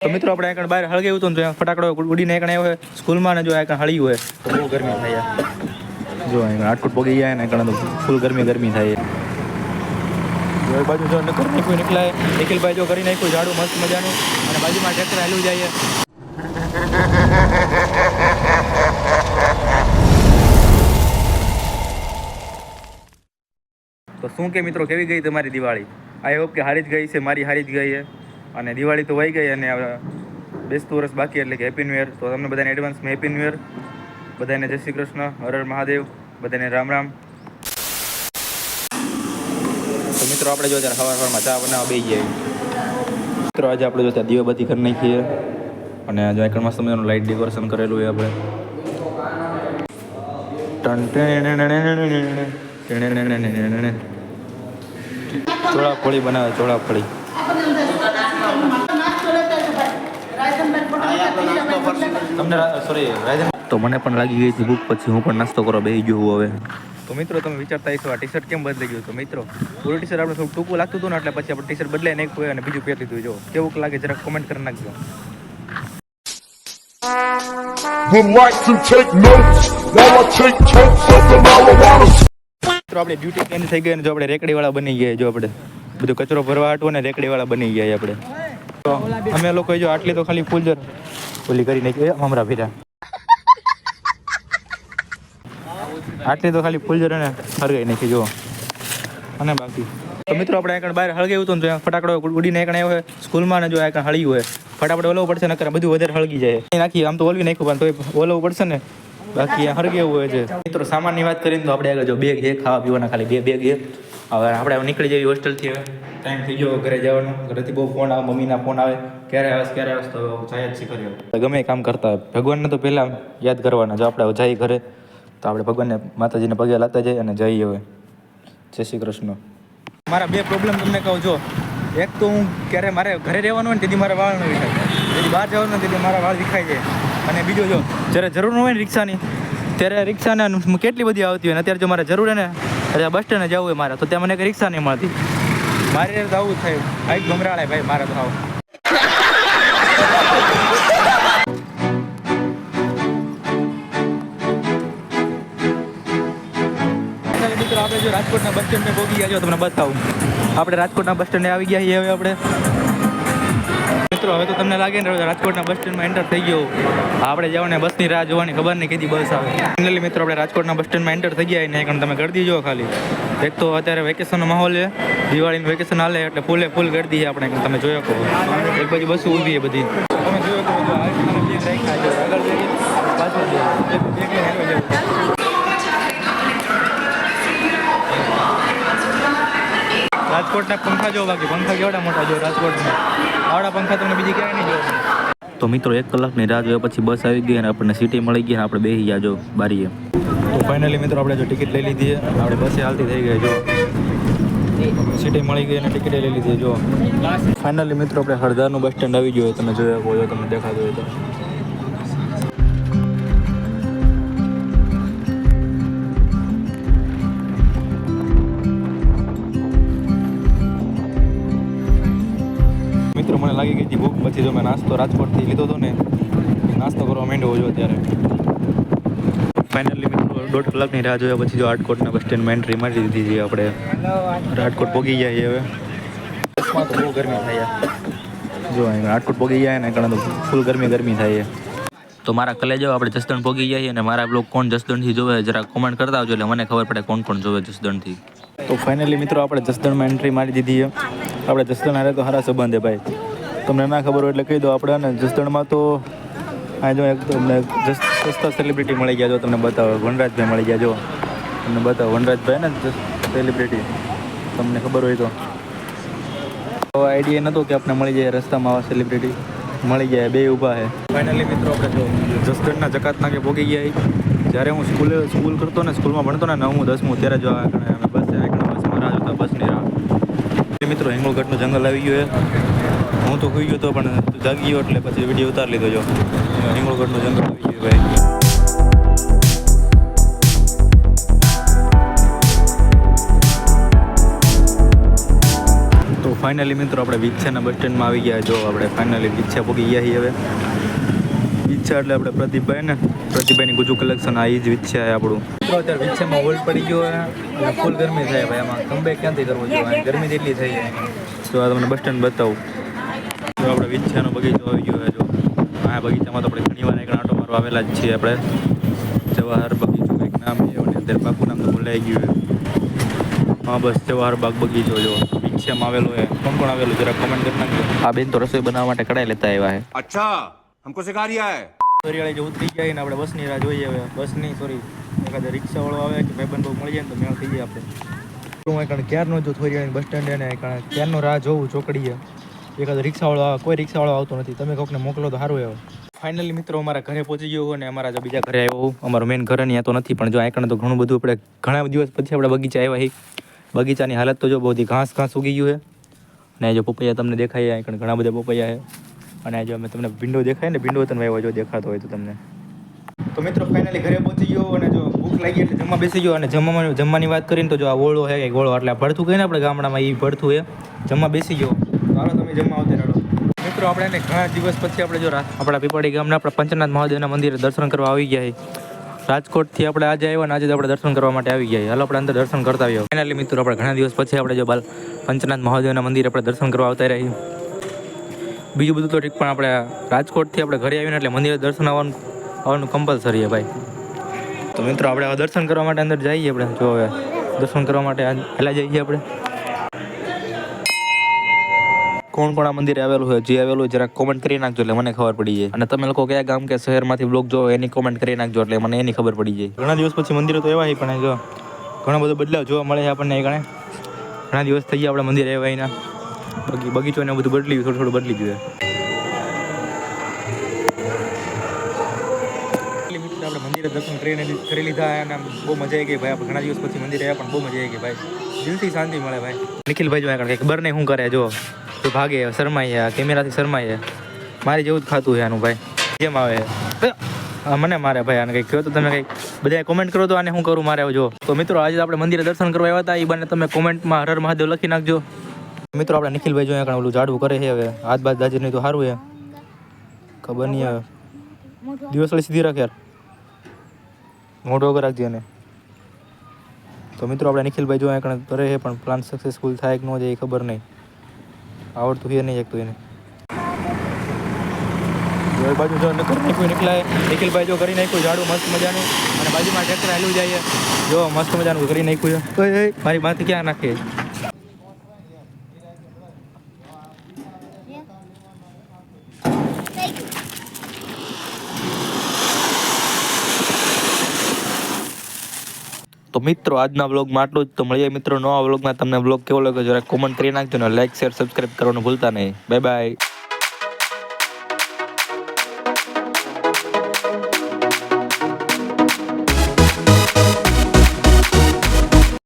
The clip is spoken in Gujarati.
તો મિત્રો આપણે આગળ બહાર હળગાવ્યું હતું ને ફટાકડો ઉડીને એકણ આવ્યો હોય સ્કૂલમાં ને જો આગળ હળ્યું હોય તો બહુ ગરમી થાય જો અહીં આટકુટ પોગી જાય ને એકણ તો ફૂલ ગરમી થાય એ બાજુ જો નકર નાખ્યું નીકળાય નિખિલભાઈ જો કરી નાખ્યું ઝાડું મસ્ત મજાનું અને બાજુમાં ટ્રેક્ટર હાલ્યું જાય તો શું કે મિત્રો કેવી ગઈ તમારી દિવાળી આઈ હોપ કે હારી જ ગઈ છે મારી હારી જ ગઈ છે અને દિવાળી તો વહી ગઈ અને બેસતું વર્ષ બાકી એટલે કે હેપી ન્યૂ યર તો તમને બધાને એડવાન્સમાં હેપી ન્યૂ યર બધાને જય શ્રી કૃષ્ણ હર હર મહાદેવ બધાને રામ રામ તો મિત્રો આપણે જો ત્યારે સવારમાં ચા બનાવવા બેસી જઈએ મિત્રો આજે આપણે જો ત્યાં દીવાબત્તી કરી નાખીએ અને જો એકણ મસ્ત મજાનું લાઇટ ડેકોરેશન કરેલું હોય આપણે ચોળાફળી બનાવે ચોળાફળી તમને સોરી તો મને પણ લાગી ગઈ હતી ભૂખ પછી હું પણ નાસ્તો કરવા બેસી ગયો હવે તો મિત્રો તમે વિચારતા હશો આ ટી શર્ટ કેમ બદલાઈ ગયું તો મિત્રો પૂરું ટી શર્ટ આપણે થોડું ટૂંકું લાગતું હતું ને એટલે પછી આપણે ટી શર્ટ બદલાઈ નાખ્યું હોય અને બીજું પહેરી લીધું જો કેવું લાગે જરાક કોમેન્ટ કરી નાખજો Would like to take notes while I take totes of the marijuana. મિત્રો આપણે ડ્યુટી ચેન્જ થઈ ગઈ અને જો આપણે રેકડીવાળા બની ગયા જો આપણે બધું કચરો ભરવા હાટવું ને રેકડીવાળા બની ગયા આપણે તો અમે લોકો જો આટલી તો ખાલી ફૂલ ઓલી કરી નાખી હમણાં ફેરા આટલી તો ખાલી ફૂલ અને હળગાઈ નાખી જો અને બાકી તો મિત્રો આપણે આગળ બહાર હળગાવ્યું હતું ને ફટાકડો ઉડીને એકણ આવ્યો હોય સ્કૂલમાં ને જો એકણ હળ્યું હોય ફટાફટ ઓલવું પડશે નકર બધું વધારે હળગી જાય નાખી આમ તો ઓલવી નાખ્યું પણ તો ઓલવું પડશે ને બાકી હળગેવું હોય છે મિત્રો સામાનની વાત કરીને તો આપણે આગળ જો બેગ છે ખાવા પીવાના ખાલી બે બેગ છે હવે આપણે નીકળી જઈએ હોસ્ટેલથી હવે ટાઈમ થઈ ગયો ઘરે જવાનું ઘરેથી બહુ ફોન આવે મમ્મીના ફોન આવે ક્યારે આવે તો જાય જ શીખર્યો ગમે કામ કરતા હોય ભગવાનને તો પહેલાં યાદ કરવાના જો આપણે જઈએ ઘરે તો આપણે ભગવાનને માતાજીને પગે લાગતા જઈએ અને જઈએ હવે જય શ્રી કૃષ્ણ મારા બે પ્રોબ્લેમ તમને કહું જો એક તો હું ક્યારે મારે ઘરે રહેવાનું હોય ને તેથી મારા વાળ ન વિખાય તેથી બહાર જવાનું હોય તેથી મારા વાળ વિખાઈ જાય અને બીજું જો જ્યારે જરૂર ન હોય ને રિક્ષાની ત્યારે રિક્ષાને કેટલી બધી આવતી હોય ને અત્યારે જો મારે જરૂર હોય ને અત્યારે બસ સ્ટેન્ડે જવું હોય મારે તો ત્યાં મને એક રિક્ષા નહીં મળતી મારે તો આવું જ થાય ભાઈ ગમરાળે ભાઈ મારે તો આવું મિત્રો આપણે જો રાજકોટના બસ સ્ટેન્ડને પહોંચી ગયા છો તમને બતાવું આપણે રાજકોટના બસ સ્ટેન્ડે આવી ગયા છીએ હવે આપણે મિત્રો હવે તો તમને લાગે ને રાજકોટના બસ સ્ટેન્ડમાં એન્ટર થઈ ગયો આપણે જવાને બસની રાહ જોવાની ખબર નહીં કેદી બસ આવે ફાઇનલી મિત્રો આપણે રાજકોટના બસ સ્ટેન્ડમાં એન્ટર થઈ ગયા ને કારણ તમે ગળદી જો ખાલી એક તો અત્યારે વેકેશનનો માહોલ છે દિવાળીનું વેકેશન હાલે એટલે ફૂલ ગળદી છે આપણે તમે જોયો કહો એક બાજુ બસો ઊભી છે બધી તમે જોયો કહો રાજકોટના પંખા જો બાકી પંખા કેવડા મોટા જો રાજકોટના આવડા પંખા તમને બીજી ક્યાંય નહીં જોવા તો મિત્રો 1 કલાકની રાહ જોયા પછી બસ આવી ગઈ અને આપણને સીટી મળી ગઈ અને આપણે બેસી ગયા જો બારીએ તો ફાઇનલી મિત્રો આપણે જો ટિકિટ લઈ લીધી છે આપણે બસે હાલતી થઈ ગઈ જો સીટી મળી ગઈ અને ટિકિટ લઈ લીધી જો ફાઇનલી મિત્રો આપણે હળદાનું બસ સ્ટેન્ડ આવી ગયું તમે જોયા હોય તમને દેખાતું હોય તો મિત્રો મને લાગી ગઈ હતી ભૂખ પછી જો મેં નાસ્તો રાજકોટથી લીધો હતો ને નાસ્તો કરવા માંડ્યો જો અત્યારે ફાઇનલી મિત્રો 1.5 કલાકની રાહ જોયા પછી જો રાજકોટના બસ સ્ટેન્ડમાં એન્ટ્રી મારી દીધી છે આપણે રાજકોટ પહોંચી ગયા છીએ હવે બસમાં તો બહુ ગરમી થાય જો અહીં રાજકોટ પહોંચી ગયા ને ઘણા તો ફૂલ ગરમી થાય તો મારા કલેજો આપણે જસદણ પહોંચી ગયા અને મારા બ્લોગ કોણ જસદણથી જોવે જરા કોમેન્ટ કરતા આવજો એટલે મને ખબર પડે કોણ જોવે જસદણથી તો ફાઇનલી મિત્રો આપણે જસદણમાં એન્ટ્રી મારી દીધી છે આપણે જસદણ હારે તો સારા સંબંધ છે ભાઈ તમને ના ખબર હોય એટલે કહી દો આપણે ને જસદણમાં તો આ જો એક તમને સસ્તા સેલિબ્રિટી મળી ગયા જો તમને બતાવો વનરાજભાઈ મળી ગયા જો તમને બતાવો વનરાજભાઈ ને સેલિબ્રિટી તમને ખબર હોય તો આઈડિયા નહોતો કે આપણે મળી જાય રસ્તામાં આવા સેલિબ્રિટી મળી જાય બે ઊભા છે ફાઇનલી મિત્રો આપણે જો જસદણના જકાત નાકે પહોંચી ગયા જ્યારે હું સ્કૂલ કરતો ને સ્કૂલમાં ભણતો ને 9મું 10મું ત્યારે જો અમે બસમાં રાહ જોતા બસની રાહ મિત્રો હિંગોળગઢનું જંગલ આવી ગયું હું તો સુઈ ગયો હતો પણ જાગી ગયો એટલે પછી વિડીયો ઉતારી લીધો જો હિંગોળગઢનું જંગલ આવી ગયું ભાઈ તો ફાઇનલી મિત્રો આપણે વિચ્છાના બસ સ્ટેન્ડમાં આવી ગયા. જો આપણે ફાઇનલી વિચ્છા પહોંચી ગયા છીએ હવે. વિચ્છા એટલે આપણે પ્રદીપભાઈની ગુજુ કલેક્શન. આ એ જ વિચ્છા છે આપણું. મિત્રો અત્યારે વિચ્છામાં હોલ્ડ પડી ગયો અને ફૂલ ગરમી થાય ભાઈ. આમાં કમબેક ક્યાંથી કરવો જોઈએ, ગરમી જેટલી થઈ જાય. તો આ તમને બસ સ્ટેન્ડ બતાવું. જો આપણે વિચ્છાનો બગીચો આવી ગયો છે. જો આ બગીચામાં તો આપણે ઘણી વાર એક આંટો મારવા આવેલા જ છીએ આપણે. જવાહર બગીચો કંઈક નામ છે અને અત્યારે પાકું નામ તો ભૂલાઈ ગયું છે. હા બસ જવાહર બાગ બગીચો. જો વિચ્છામાં આવેલો છે. કોણ આવેલું જરા કમેન્ટ કરી નાખજો. આ બેન તો રસોઈ બનાવવા માટે કડાઈ લેતા આવ્યા છે. अच्छा हमको सिखा रिया है. ફરિયાળી જે ઉતરી જાય ને આપણે બસની રાહ જોઈએ. હવે બસની એખાદે રિક્ષાવાળો આવે કે ભાઈબંધ બહુ મળી જાય ને તો મેળ થઈ જાય આપણે. હું કારણ ક્યારનો જો ફરિયાળી બસ સ્ટેન્ડ એને કારણ ક્યારનો રાહ જોઉં ચોકડીએ. એખાદો રિક્ષાવાળો આવે, કોઈ રિક્ષાવાળો આવતો નથી. તમે કોકને મોકલો તો સારું. આવે ફાઇનલી મિત્રો અમારા ઘરે પહોંચી ગયો અને અમારા જો બીજા ઘરે આવ્યો. અમારું મેન ઘર અહીંયા તો નથી પણ જો આઈકણ તો ઘણું બધું આપણે ઘણા દિવસ પછી આપણે બગીચા આવ્યા. બગીચાની હાલત તો જો બધી ઘાસ ઉગી ગયું છે. અને જો પપૈયા તમને દેખાય આઈકણ ઘણા બધા પપૈયા છે. અને જો અમે તમને ભીંડો દેખાય ને, ભીંડો તમે આવ્યો જો દેખાતો હોય તો તમને. તો મિત્રો ફાઇનલી ઘરે પહોંચી ગયો અને જો ભૂખ લાગી એટલે જમવા બેસી ગયો. અને જમવાની વાત કરીને તો જો આ ઓળો છે કે ગોળો એટલે ભડથું કહીએ ને આપણે ગામડામાં, એ ભડથું એ જમવા બેસી ગયો. ચાલો તમે જમવા આવતા રહો. મિત્રો આપણે એને ઘણા દિવસ પછી આપણે જો આપણા પીપાડી ગામના આપણા પંચનાથ મહાદેવના મંદિરે દર્શન કરવા આવી ગયા. રાજકોટથી આપણે આજે આવ્યા અને આજે આપણે દર્શન કરવા માટે આવી ગયા. હાલો આપણે અંદર દર્શન કરતા આવ્યો. ફાઇનલી મિત્રો આપણે ઘણા દિવસ પછી આપણે જો પંચનાથ મહાદેવના મંદિરે આપણે દર્શન કરવા આવતા રહી. બીજું બધું તો ઠીક પણ આપણે રાજકોટથી આપણે ઘરે આવીને એટલે મંદિરે દર્શન આવવાનું કમ્પલસરી છે ભાઈ. તો મિત્રો આપણે હવે દર્શન કરવા માટે અંદર જઈએ. આપણે જો હવે દર્શન કરવા માટે પહેલાં જઈએ આપણે. કોણ આ મંદિરે આવેલું હોય, જે આવેલું હોય જરાક કોમેન્ટ કરી નાખજો એટલે મને ખબર પડી જાય. અને તમે લોકો કયા ગામ કે શહેરમાંથી બ્લોગ જો એની કોમેન્ટ કરી નાખજો એટલે મને એની ખબર પડી જાય. ઘણા દિવસ પછી મંદિરે તો એવા પણ જો ઘણો બધો બદલાવ જોવા મળે છે આપણને. ઘણા દિવસ થઈ ગયા આપણે મંદિરે આવ્યા એના. બગીચો ને બધું બદલી થોડું બદલી જોઈએ. આપણે મંદિરે દર્શન કરી લીધા અને બહુ મજા આવી ગઈ ભાઈ. આપણે ઘણા દિવસ પછી મંદિરે આવ્યા પણ બહુ મજા આવી ગઈ ભાઈ. દિલથી શાંતિ મળે ભાઈ. નિખિલભાઈ જો કંઈ ખબર નહીં શું કરે. જો તો ભાગે શરમાઈ, કેમેરાથી શરમાઈ. મારી જેવું જ ખાતું છે આનું ભાઈ. કેમ આવે મને મારે ભાઈ. આને કંઈક કહો તો તમે કંઈક બધા કોમેન્ટ કરો તો આને શું કરું મારે. જો તો મિત્રો આજે આપણે મંદિરે દર્શન કરવા આવ્યા હતા. એ બને તમે કોમેન્ટમાં હર હર મહાદેવ લખી નાખજો. મિત્રો આપણે નિખિલભાઈ જો અહીંયા ઓલું ઝાડવું કરે છે. હવે હાથ બાદ દાજી નહીં તો સારું છે. ખબર નહીં આવે. દિવસ વાળી સીધી રાખ યાર, મોઢો વગર રાખજે એને. તો મિત્રો આપણે નિખિલભાઈ જો અહીંયા કરે છે પણ પ્લાન સક્સેસફુલ થાય કે ન જાય એ ખબર નહીં. આવડતું છે નહીં એકતું એને. બાજુ જો કરી નાખ્યું નિખિલભાઈ જો કરી નાખ્યું ઝાડું મસ્ત મજાનું. અને બાજુમાં ટ્રેક્ટર હાલ્યું જાય. જો મસ્ત મજાનું કરી નાખ્યું છે. મારી માથે ક્યાં નાખે. તો મિત્રો આજના વ્લોગમાં આટલું જ. તો મળીએ મિત્રો નવા વ્લોગમાં. તમને વ્લોગ કેવો લાગ્યો જરા કોમેન્ટ કરી નાખજો ને લાઈક શેર સબસ્ક્રાઈબ કરવાનું ભૂલતા નહીં. Bye bye.